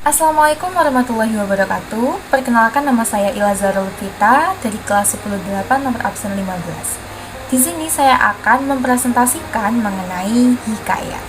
Assalamualaikum warahmatullahi wabarakatuh. Perkenalkan, nama saya Ilazarul Vita dari kelas 108 nomor absen 15. Di sini saya akan mempresentasikan mengenai hikayat.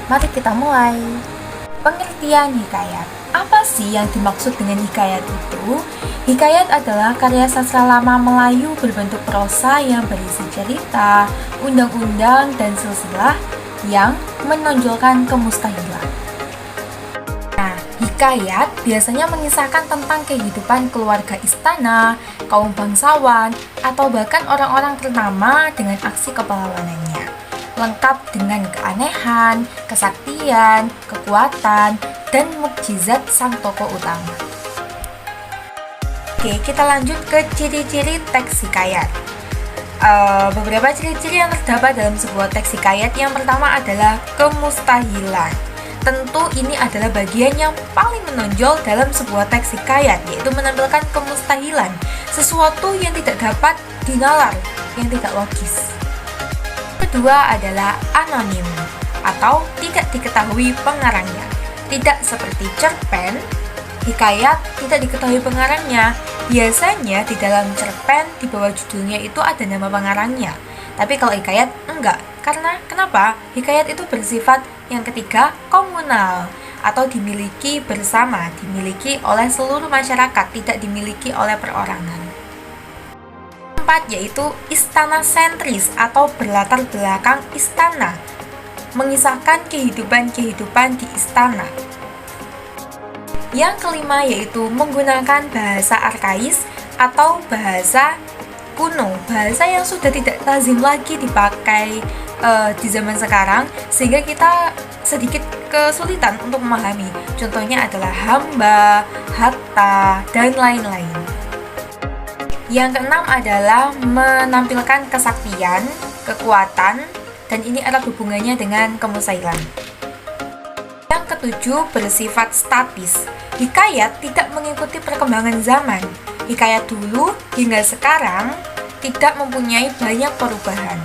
Mari kita mulai. Pengertian hikayat. Apa sih yang dimaksud dengan hikayat itu? Hikayat adalah karya sastra lama Melayu berbentuk prosa yang berisi cerita, undang-undang, dan silsilah yang menonjolkan kemustahilan. Hikayat biasanya mengisahkan tentang kehidupan keluarga istana, kaum bangsawan, atau bahkan orang-orang ternama dengan aksi kepahlawanannya, lengkap dengan keanehan, kesaktian, kekuatan, dan mukjizat sang tokoh utama. Oke, kita lanjut ke ciri-ciri teks hikayat. Beberapa ciri-ciri yang terdapat dalam sebuah teks hikayat. Yang pertama adalah kemustahilan. Tentu ini adalah bagian yang paling menonjol dalam sebuah teks hikayat, yaitu menampilkan kemustahilan, sesuatu yang tidak dapat dinalar, yang tidak logis. Kedua adalah anonim, atau tidak diketahui pengarangnya. Tidak seperti cerpen, hikayat tidak diketahui pengarangnya. Biasanya di dalam cerpen, di bawah judulnya itu ada nama pengarangnya. Tapi kalau hikayat, enggak. Karena kenapa? Hikayat itu bersifat yang ketiga, komunal, atau dimiliki bersama, dimiliki oleh seluruh masyarakat, tidak dimiliki oleh perorangan. Keempat, yaitu istana sentris, atau berlatar belakang istana, mengisahkan kehidupan-kehidupan di istana. Yang kelima, yaitu menggunakan bahasa arkais atau bahasa kuno, bahasa yang sudah tidak lazim lagi dipakai di zaman sekarang, sehingga kita sedikit kesulitan untuk memahami. Contohnya adalah hamba, hatta, dan lain-lain. Yang keenam adalah menampilkan kesaktian, kekuatan, dan ini erat hubungannya dengan kemustahilan. Yang ketujuh, bersifat statis. Hikayat tidak mengikuti perkembangan zaman. Hikayat dulu hingga sekarang tidak mempunyai banyak perubahan.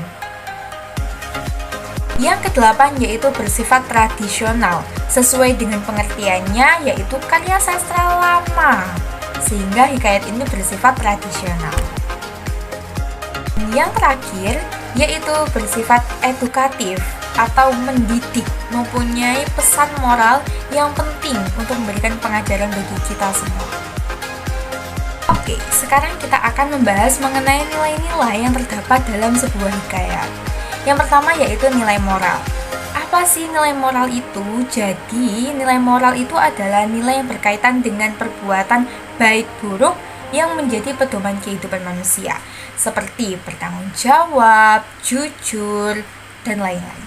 Yang kedelapan, yaitu bersifat tradisional, sesuai dengan pengertiannya, yaitu karya sastra lama, sehingga hikayat ini bersifat tradisional. Yang terakhir, yaitu bersifat edukatif atau mendidik, mempunyai pesan moral yang penting untuk memberikan pengajaran bagi kita semua. Oke, sekarang kita akan membahas mengenai nilai-nilai yang terdapat dalam sebuah hikayat. Yang pertama, yaitu nilai moral. Apa sih nilai moral itu? Jadi, nilai moral itu adalah nilai yang berkaitan dengan perbuatan baik buruk yang menjadi pedoman kehidupan manusia, seperti bertanggung jawab, jujur, dan lain-lain.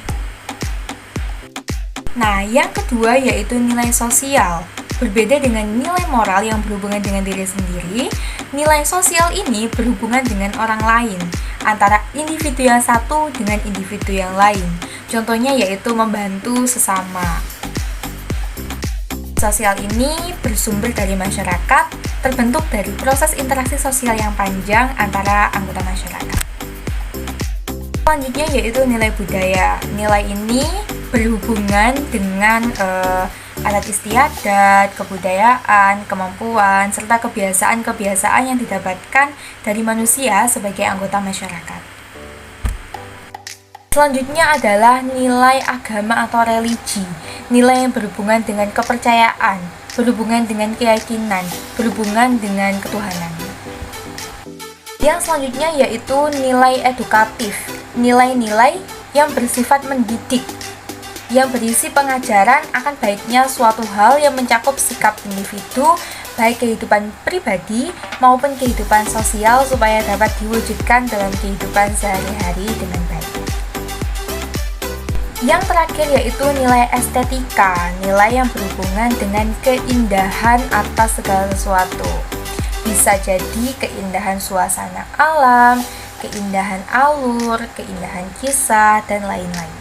Nah, yang kedua yaitu nilai sosial. Berbeda dengan nilai moral yang berhubungan dengan diri sendiri, nilai sosial ini berhubungan dengan orang lain, antara individu yang satu dengan individu yang lain. Contohnya yaitu membantu sesama. Sosial ini bersumber dari masyarakat, terbentuk dari proses interaksi sosial yang panjang antara anggota masyarakat. Selanjutnya yaitu nilai budaya. Nilai ini berhubungan dengan adat istiadat, kebudayaan, kemampuan, serta kebiasaan-kebiasaan yang didapatkan dari manusia sebagai anggota masyarakat. Selanjutnya adalah nilai agama atau religi, nilai yang berhubungan dengan kepercayaan, berhubungan dengan keyakinan, berhubungan dengan ketuhanan. Yang selanjutnya yaitu nilai edukatif, nilai-nilai yang bersifat mendidik, yang berisi pengajaran akan baiknya suatu hal yang mencakup sikap individu, baik kehidupan pribadi maupun kehidupan sosial, supaya dapat diwujudkan dalam kehidupan sehari-hari dengan baik. Yang terakhir yaitu nilai estetika, nilai yang berhubungan dengan keindahan atas segala sesuatu. Bisa jadi keindahan suasana alam, keindahan alur, keindahan kisah, dan lain-lain.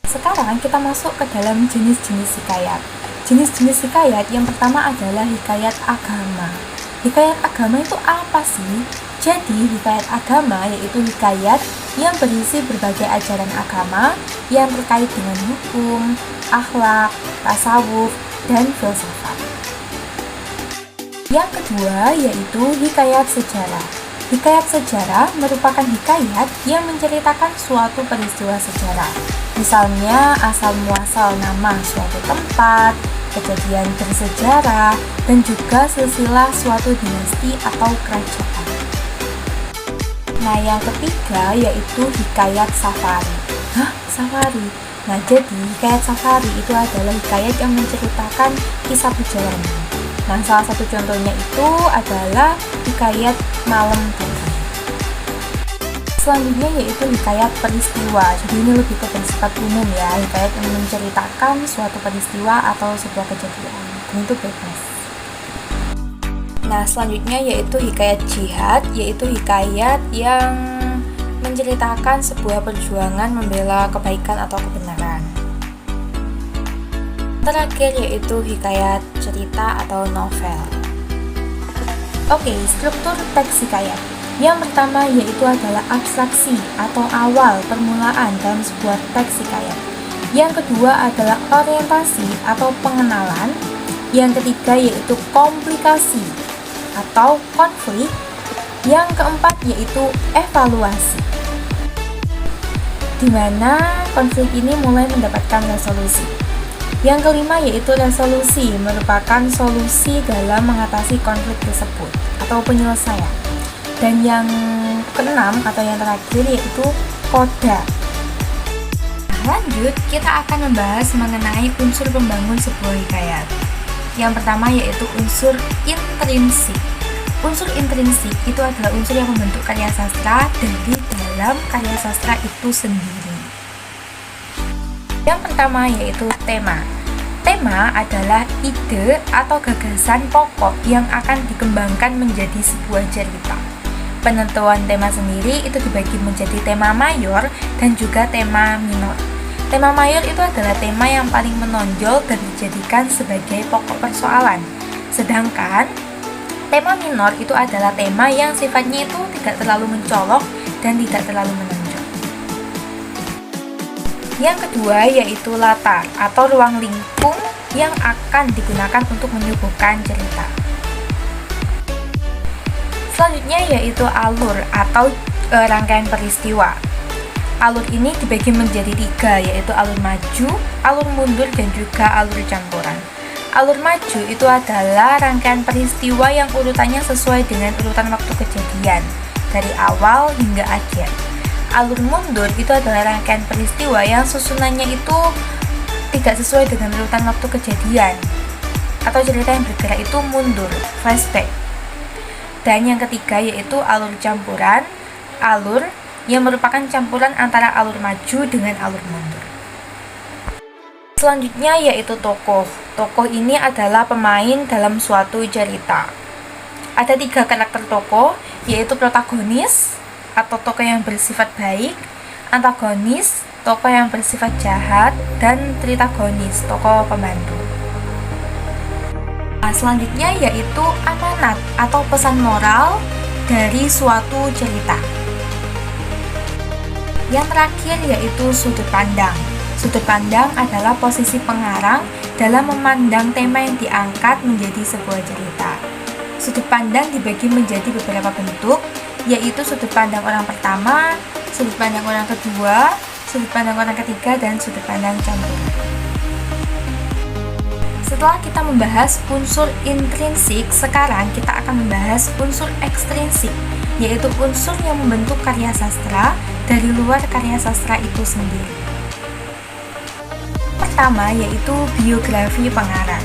Sekarang kita masuk ke dalam jenis-jenis hikayat. Jenis-jenis hikayat yang pertama adalah hikayat agama. Hikayat agama itu apa sih? Jadi, hikayat agama yaitu hikayat yang berisi berbagai ajaran agama yang terkait dengan hukum, akhlak, tasawuf, dan filsafat. Yang kedua yaitu hikayat sejarah. Hikayat sejarah merupakan hikayat yang menceritakan suatu peristiwa sejarah. Misalnya asal-muasal nama suatu tempat, kejadian bersejarah, dan juga silsilah suatu dinasti atau kerajaan. Nah, yang ketiga yaitu hikayat safari. Hah? Safari? Nah, jadi hikayat safari itu adalah hikayat yang menceritakan kisah perjalanan. Nah, salah satu contohnya itu adalah hikayat Malam Tengah. Selanjutnya yaitu hikayat peristiwa. Jadi ini lebih ke bersifat umum ya, hikayat yang menceritakan suatu peristiwa atau sebuah kejadian. Dan itu bebas. Nah, selanjutnya yaitu hikayat jihad, yaitu hikayat yang menceritakan sebuah perjuangan membela kebaikan atau kebenaran. Terakhir yaitu hikayat cerita atau novel. Oke, struktur teks hikayat. Yang pertama yaitu adalah abstraksi atau awal permulaan dalam sebuah teks hikayat. Yang kedua adalah orientasi atau pengenalan. Yang ketiga yaitu komplikasi atau konflik. Yang keempat yaitu evaluasi, di mana konflik ini mulai mendapatkan resolusi. Yang kelima yaitu resolusi, merupakan solusi dalam mengatasi konflik tersebut atau penyelesaian. Dan yang keenam atau yang terakhir yaitu koda. Lanjut, kita akan membahas mengenai unsur pembangun sebuah hikayat. Yang pertama yaitu unsur intrinsik. Unsur intrinsik itu adalah unsur yang membentuk karya sastra dari dalam karya sastra itu sendiri. Yang pertama yaitu tema. Tema adalah ide atau gagasan pokok yang akan dikembangkan menjadi sebuah cerita. Penentuan tema sendiri itu dibagi menjadi tema mayor dan juga tema minor. Tema mayor itu adalah tema yang paling menonjol dan dijadikan sebagai pokok persoalan. Sedangkan tema minor itu adalah tema yang sifatnya itu tidak terlalu mencolok dan tidak terlalu menonjol. Yang kedua yaitu latar atau ruang lingkung yang akan digunakan untuk menyuguhkan cerita. Selanjutnya yaitu alur atau rangkaian peristiwa. Alur ini dibagi menjadi 3, yaitu alur maju, alur mundur, dan juga alur campuran. Alur maju itu adalah rangkaian peristiwa yang urutannya sesuai dengan urutan waktu kejadian, dari awal hingga akhir. Alur mundur itu adalah rangkaian peristiwa yang susunannya itu tidak sesuai dengan urutan waktu kejadian, atau cerita yang bergerak itu mundur, flashback. Dan yang ketiga yaitu alur campuran, alur yang merupakan campuran antara alur maju dengan alur mundur. Selanjutnya yaitu tokoh. Tokoh ini adalah pemain dalam suatu cerita. Ada 3 karakter tokoh, yaitu protagonis atau tokoh yang bersifat baik, antagonis, tokoh yang bersifat jahat, dan tritagonis, tokoh pembantu. Nah, selanjutnya yaitu amanat atau pesan moral dari suatu cerita. Yang terakhir yaitu sudut pandang. Sudut pandang adalah posisi pengarang dalam memandang tema yang diangkat menjadi sebuah cerita. Sudut pandang dibagi menjadi beberapa bentuk, yaitu sudut pandang orang pertama, sudut pandang orang kedua, sudut pandang orang ketiga, dan sudut pandang campuran. Setelah kita membahas unsur intrinsik, sekarang kita akan membahas unsur ekstrinsik, yaitu unsur yang membentuk karya sastra dari luar karya sastra itu sendiri. Pertama yaitu biografi pengarang.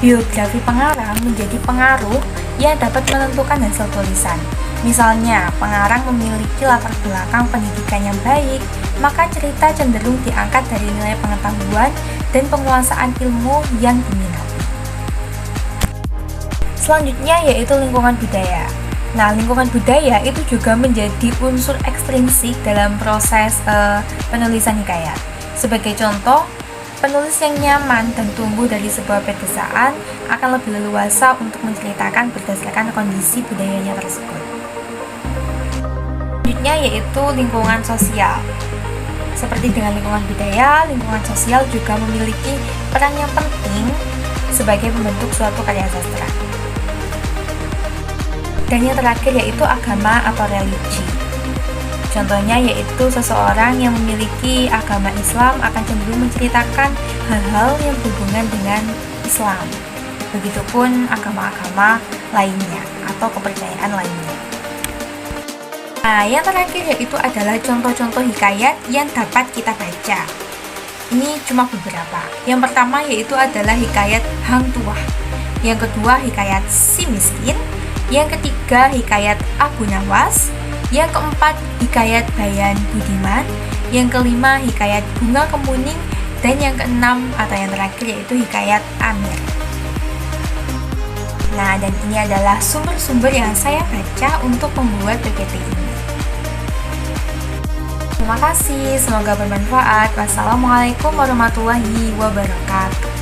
Biografi pengarang menjadi pengaruh yang dapat menentukan hasil tulisan. Misalnya, pengarang memiliki latar belakang pendidikan yang baik, maka cerita cenderung diangkat dari nilai pengetahuan dan penguasaan ilmu yang diminati. Selanjutnya yaitu lingkungan budaya. Nah, lingkungan budaya itu juga menjadi unsur ekstrinsik dalam proses penulisan hikayat. Sebagai contoh, penulis yang nyaman dan tumbuh dari sebuah pedesaan akan lebih leluasa untuk menceritakan berdasarkan kondisi budayanya tersebut. Selanjutnya yaitu lingkungan sosial. Seperti dengan lingkungan budaya, lingkungan sosial juga memiliki peran yang penting sebagai pembentuk suatu karya sastra. Dan yang terakhir yaitu agama atau religi. Contohnya yaitu seseorang yang memiliki agama Islam akan cenderung menceritakan hal-hal yang berhubungan dengan Islam. Begitupun agama-agama lainnya atau kepercayaan lainnya. Nah, yang terakhir yaitu adalah contoh-contoh hikayat yang dapat kita baca. Ini cuma beberapa. Yang pertama yaitu adalah hikayat Hang Tuah. Yang kedua hikayat Si Miskin. Yang ketiga hikayat Abu Nawas. Yang keempat hikayat Bayan Budiman. Yang kelima hikayat Bunga Kemuning. Dan yang keenam atau yang terakhir yaitu hikayat Amir. Nah, dan ini adalah sumber-sumber yang saya baca untuk membuat PPT ini. Terima kasih, semoga bermanfaat. Wassalamualaikum warahmatullahi wabarakatuh.